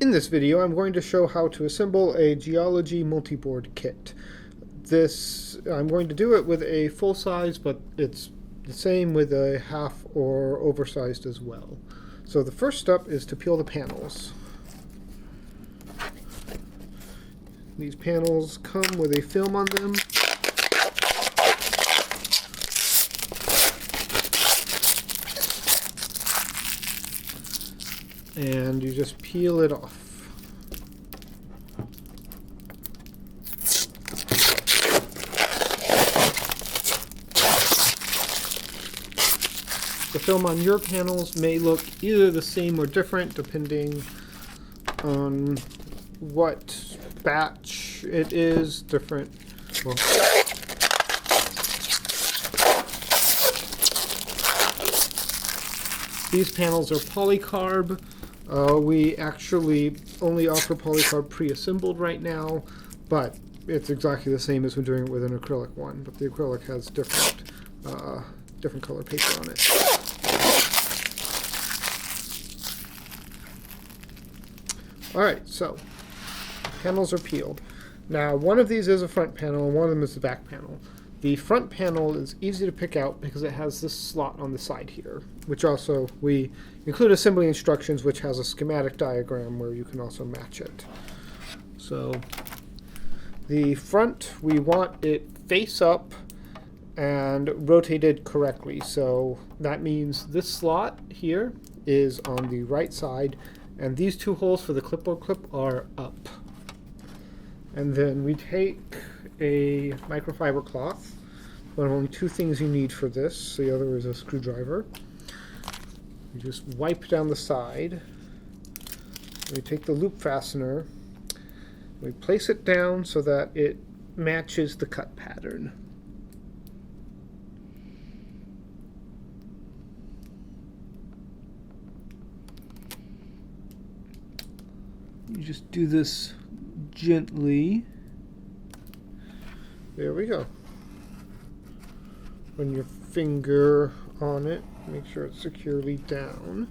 In this video, I'm going to show how to assemble a Geology MultiBoard Kit. I'm going to do it with a full size, but it's the same with a half or oversized as well. So the first step is to peel the panels. These panels come with a film on them. And you just peel it off. The film on your panels may look either the same or different depending on what batch it is. Well, these panels are polycarb. We actually only offer polycarb pre-assembled right now, but it's exactly the same as when doing it with an acrylic one, but the acrylic has different color paper on it. Alright, so panels are peeled. Now, one of these is a front panel and one of them is the back panel. The front panel is easy to pick out because it has this slot on the side here, which also we include assembly instructions, which has a schematic diagram where you can also match it. So the front, we want it face up and rotated correctly. So that means this slot here is on the right side, and these two holes for the clipboard clip are up. And then we take a microfiber cloth. One of only two things you need for this. The other is a screwdriver. You just wipe down the side. We take the loop fastener. We place it down so that it matches the cut pattern. You just do this gently. There we go. Run your finger on it, make sure it's securely down.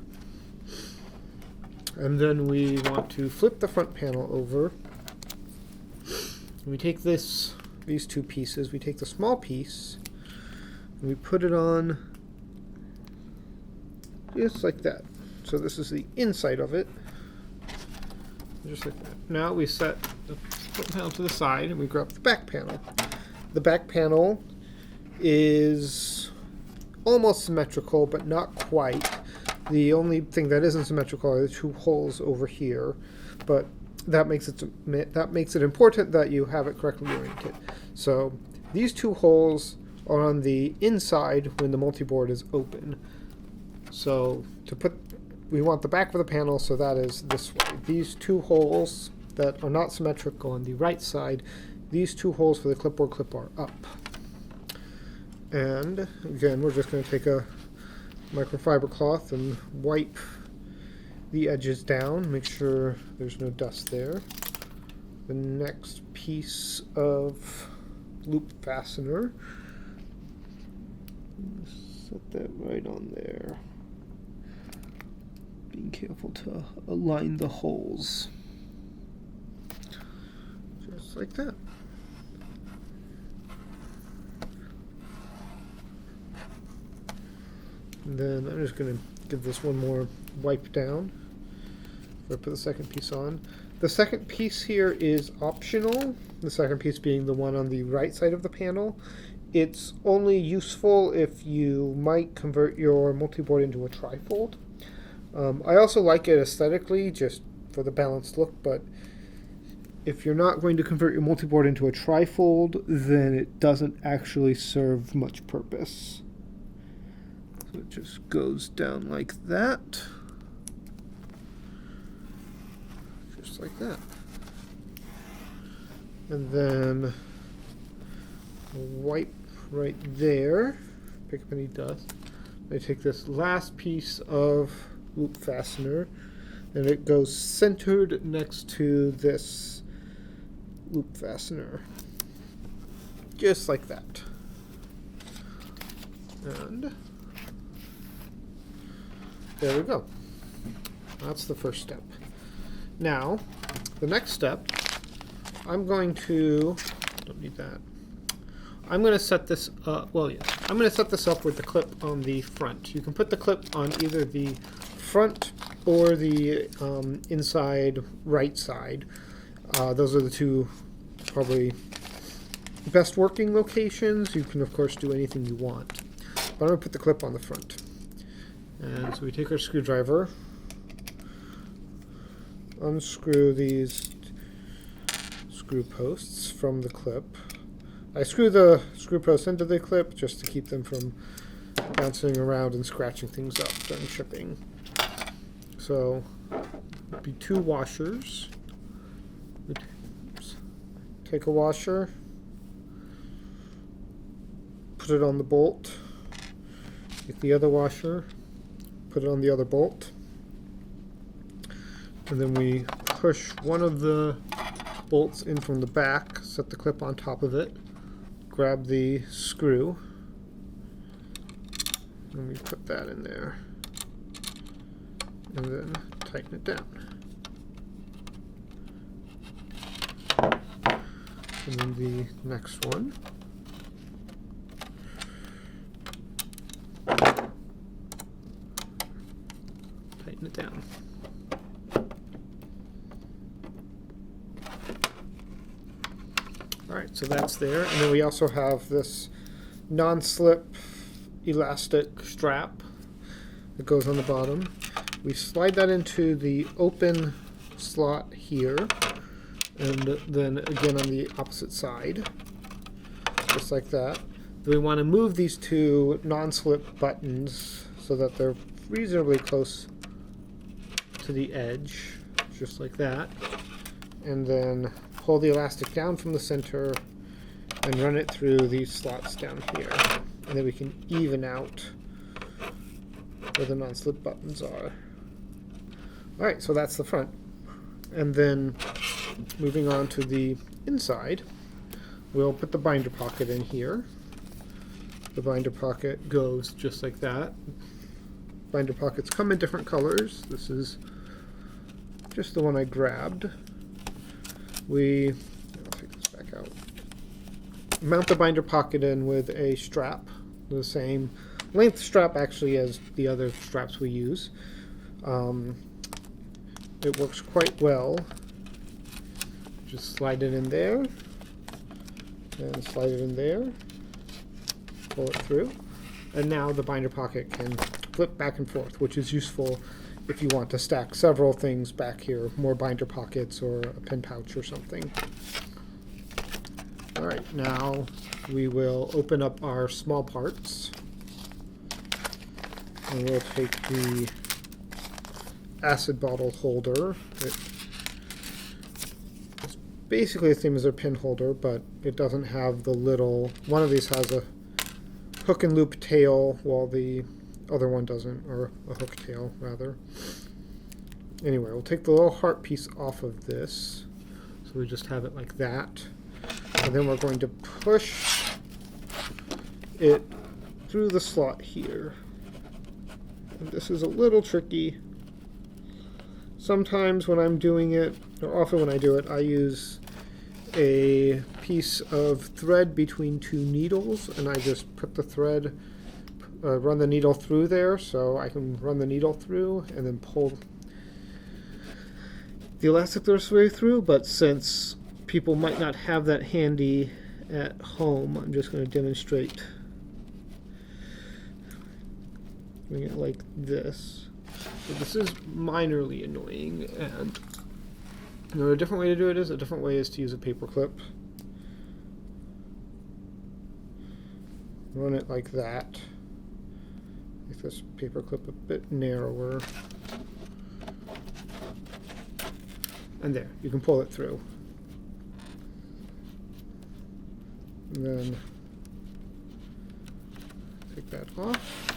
And then we want to flip the front panel over. We take these two pieces, we take the small piece, and we put it on just like that. So this is the inside of it. Just like that. Now we set the front panel to the side and we grab the back panel. The back panel is almost symmetrical, but not quite. The only thing that isn't symmetrical are the two holes over here, but that makes it important that you have it correctly oriented. So these two holes are on the inside when the multi-board is open. So we want the back of the panel, so that is this way. These two holes that are not symmetrical on the right side, these two holes for the clipboard clip are up. And again, we're just going to take a microfiber cloth and wipe the edges down, make sure there's no dust there. The next piece of loop fastener, set that right on there. Being careful to align the holes. Just like that. And then I'm just going to give this one more wipe down before I put the second piece on. The second piece here is optional, the second piece being the one on the right side of the panel. It's only useful if you might convert your multi-board into a trifold. I also like it aesthetically, just for the balanced look, but if you're not going to convert your multi-board into a trifold, then it doesn't actually serve much purpose. So it just goes down like that. Just like that. And then wipe right there. Pick up any dust. I take this last piece of loop fastener and it goes centered next to this loop fastener. Just like that. And there we go. That's the first step. Now, the next step, I'm going to, don't need that. I'm going to set this up, well, yes, I'm going to set this up with the clip on the front. You can put the clip on either the front or the inside right side. Those are the two probably best working locations. You can, of course, do anything you want. But I'm going to put the clip on the front. And so we take our screwdriver, unscrew these screw posts from the clip. I screw the screw posts into the clip just to keep them from bouncing around and scratching things up during shipping. So, it'd be 2 washers. Oops. Take a washer, put it on the bolt, get the other washer, put it on the other bolt, and then we push one of the bolts in from the back, set the clip on top of it, grab the screw, and we put that in there, and then tighten it down. And then the next one. Tighten it down. Alright, so that's there. And then we also have this non-slip elastic strap that goes on the bottom. We slide that into the open slot here, and then again on the opposite side, just like that. We want to move these 2 non-slip buttons so that they're reasonably close to the edge, just like that. And then pull the elastic down from the center and run it through these slots down here. And then we can even out where the non-slip buttons are. Alright, so that's the front. And then moving on to the inside, we'll put the binder pocket in here. The binder pocket goes just like that. Binder pockets come in different colors. This is just the one I grabbed. I'll take this back out. Mount the binder pocket in with a strap, the same length strap actually as the other straps we use. It works quite well. Just slide it in there, and slide it in there, pull it through, and now the binder pocket can flip back and forth, which is useful if you want to stack several things back here, more binder pockets or a pen pouch or something. Alright, now we will open up our small parts, and we'll take the acid bottle holder. It's basically the same as our pin holder, but it doesn't have the little, one of these has a hook and loop tail while the other one doesn't, or a hook tail rather. Anyway, we'll take the little heart piece off of this, so we just have it like that, and then we're going to push it through the slot here. And this is a little tricky. Sometimes when I'm doing it, or often when I do it, I use a piece of thread between 2 needles, and I just put the thread, run the needle through there, so I can run the needle through and then pull the elastic the way through. But since people might not have that handy at home, I'm just going to demonstrate doing it like this. So this is minorly annoying, and a different way to do it is, to use a paper clip. Run it like that. Make this paper clip a bit narrower. And there, you can pull it through. And then take that off.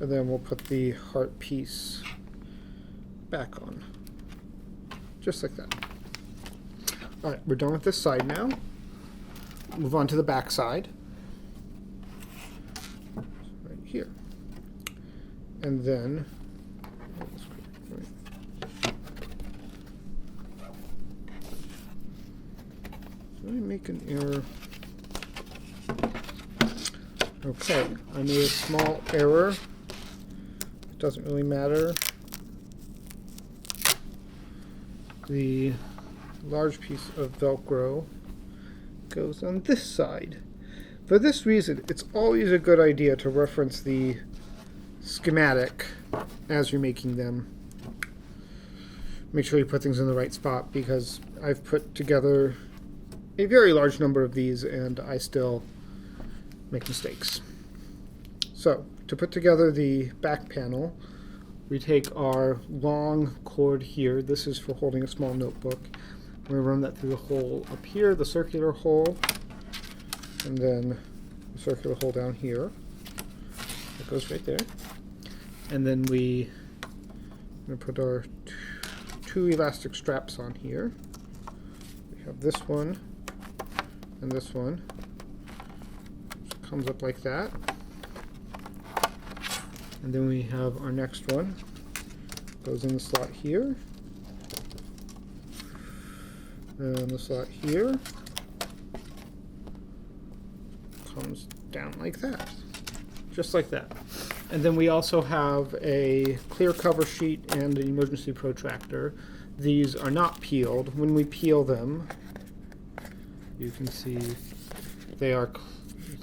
And then we'll put the heart piece back on. Just like that. Alright, we're done with this side now. Move on to the back side. Right here. And then Did I make an error? Okay, I made a small error. It doesn't really matter. The large piece of Velcro goes on this side. For this reason, it's always a good idea to reference the schematic as you're making them. Make sure you put things in the right spot, because I've put together a very large number of these and I still make mistakes. So, to put together the back panel, we take our long cord here. This is for holding a small notebook. We run that through the hole up here, the circular hole, and then the circular hole down here. It goes right there. And then we're going to put our two elastic straps on here. We have this one and this one. It comes up like that. And then we have our next one. Goes in the slot here. And the slot here. Comes down like that. Just like that. And then we also have a clear cover sheet and an emergency protractor. These are not peeled. When we peel them, you can see they are,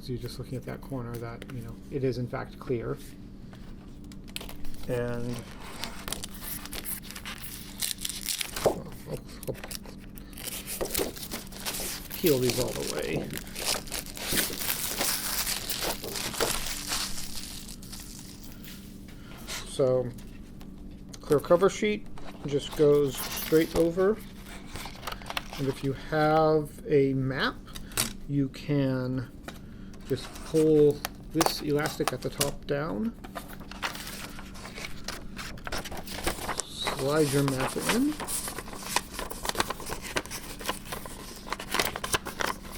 so just looking at that corner, that, you know, it is in fact clear. And I'll peel these all the way. So, clear cover sheet just goes straight over. And if you have a map, you can just pull this elastic at the top down. Slide your map in,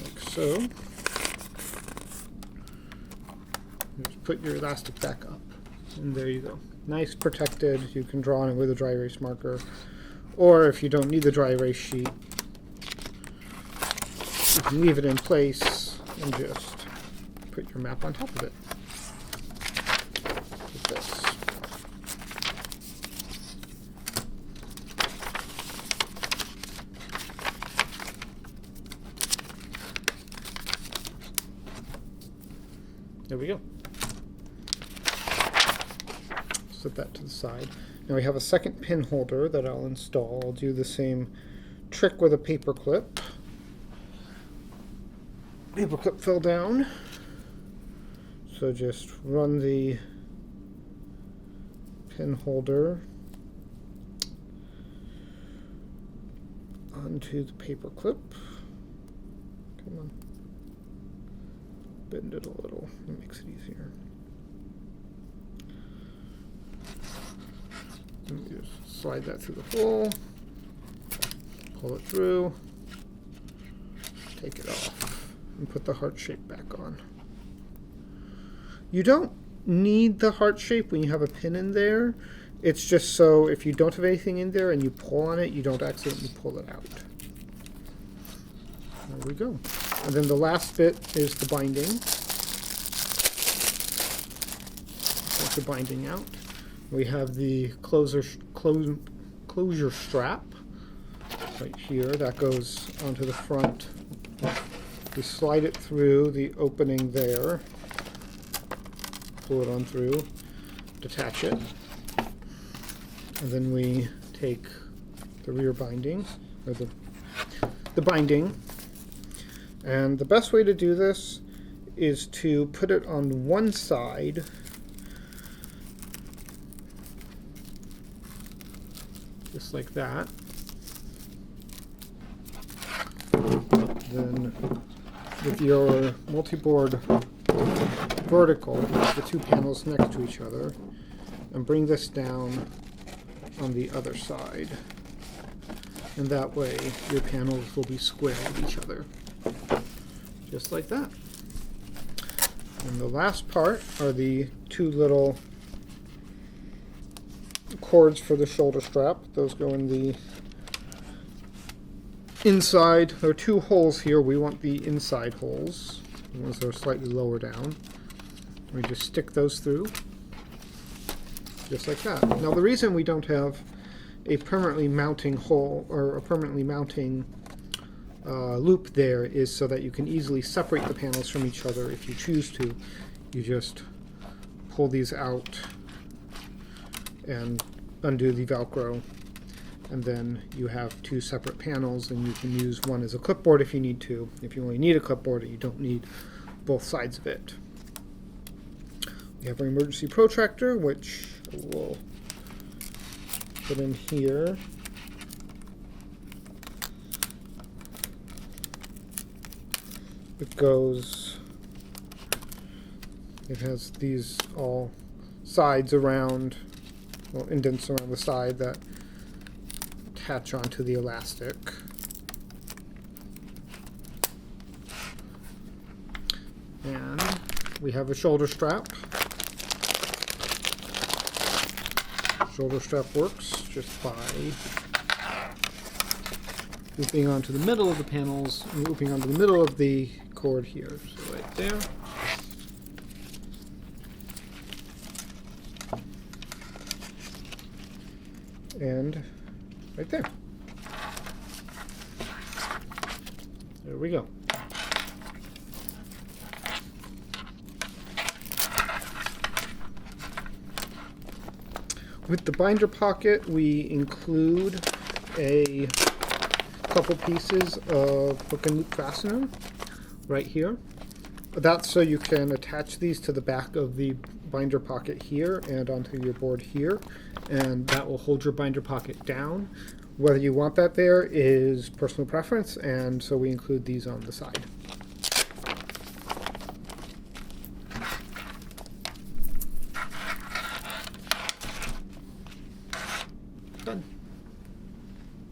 like so. Just put your elastic back up, and there you go. Nice, protected. You can draw on it with a dry erase marker, or if you don't need the dry erase sheet, you can leave it in place and just put your map on top of it. Like this. There we go. Set that to the side. Now we have a second pin holder that I'll install. I'll do the same trick with a paper clip. Paper clip fell down. So just run the pin holder onto the paper clip. Come on. Bend it a little, it makes it easier. And you just slide that through the hole, pull it through, take it off, and put the heart shape back on. You don't need the heart shape when you have a pin in there. It's just so if you don't have anything in there and you pull on it, you don't accidentally pull it out. There we go. And then the last bit is the binding. Take the binding out. We have the closure strap right here. That goes onto the front. We slide it through the opening there. Pull it on through. Detach it. And then we take the rear binding, or the binding. And the best way to do this is to put it on one side, just like that. Then with your multi-board vertical, the two panels next to each other, and bring this down on the other side. And that way your panels will be square with each other. Just like that. And the last part are the two little cords for the shoulder strap. Those go in the inside, there are two holes here. We want the inside holes, the ones that are slightly lower down. We just stick those through, just like that. Now the reason we don't have a permanently mounting hole or a permanently mounting loop there is so that you can easily separate the panels from each other if you choose to. You just pull these out and undo the Velcro, and then you have two separate panels, and you can use one as a clipboard if you need to. If you only need a clipboard, you don't need both sides of it. We have our emergency protractor, which we'll put in here. It has these all sides around, well, indents around the side that attach onto the elastic. And we have a shoulder strap. Shoulder strap works just by looping onto the middle of the panels and looping onto the middle of the cord here. So right there. And right there. There we go. With the binder pocket, we include a couple pieces of hook and loop fastener right here. That's so you can attach these to the back of the binder pocket here and onto your board here, and that will hold your binder pocket down. Whether you want that there is personal preference, and so we include these on the side.